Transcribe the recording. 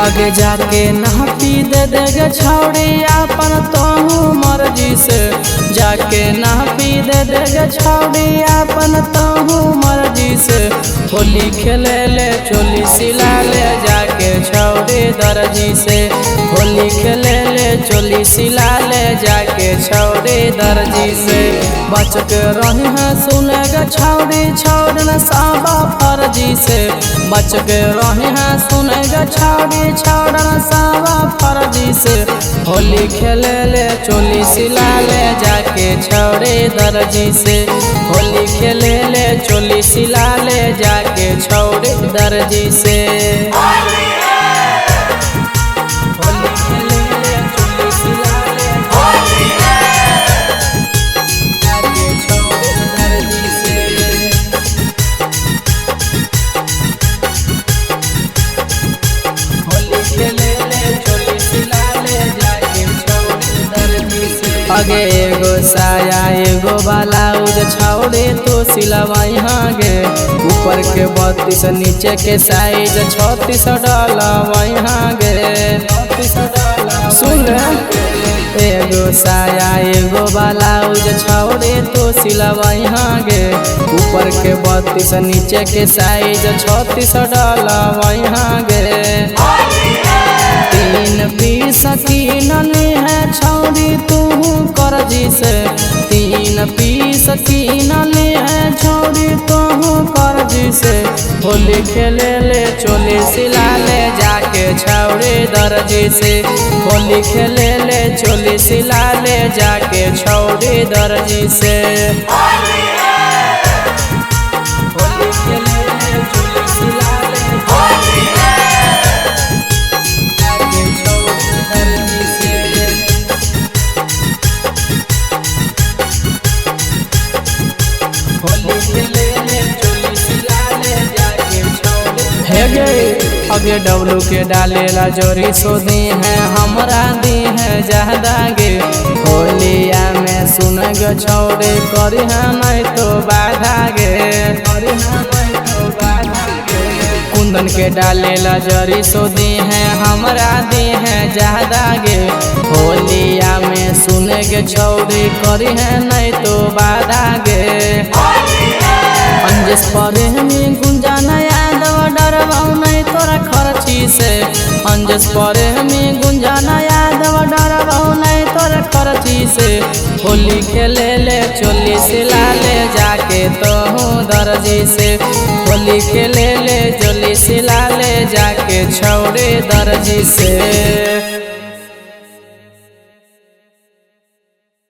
आगे जाके नापी दे देगे छौड़ी अपन तोहू मर्जी से, जाके नापी दे देगे छौड़ी अपन तोहू मर्जी से। होली खेले ले चोली सिला ले जाके छौड़ी दर्जी से, होली खेले ले चोली सिला ले जाके छौड़ी दर्जी से। बच के रही है सुनेगा छौड़ी छोड़ना साबा फर्जी से, बच के रही है सुनेगा छौड़ी छोड़ना साबा फर्जी से। होली खेले ले चोली सिला ले जाके छौड़ी दर्जी से, होली खेले ले चोली सिला ले जाके छौड़ी दर्जी से। आगे एगो साया एगो ब्लाउज छौड़े तो सिलवाई गे, ऊपर के 32 नीचे के साइज 36 डलवाई गे। सुन एगो साया एगो ब्लाउज छौड़े तो सिलवाई गे, ऊपर के 32 नीचे के साइज 36 डलवाई गे। 3 पीस कीनले है छौड़ी तू करजी से, 3 पीस कीनले है छौड़ी तू करजी से। होली खेले ले चोली सिला ले जाके छौड़ी दर्जी से, होली खेले ले चोली सिला ले जाके छौड़ी दर्जी से। आगे डब्लू के डालेला जोरी सो दी है हमरा दी है ज्यादा गे। होलिया में सुन गे छौड़े करी है नहीं तो बाधा गे, कुंदन के डालेला जोरी सो दी है हमरा दी है ज्यादा गे। होलिया में सुन गे छौड़े करी है नहीं तो बाधा गे। अंजस परे में गुंजाना यादव डरवाऊ नहीं तोरा खर्ची से, अंजस परे में गुंजाना यादव डरवाऊ नहीं तोरा खर्ची से। होली खेले ले चोली सिला ले जाके तोहू दर्जी से, होली खेले ले चोली सिला ले जाके छौड़ी दर्जी से।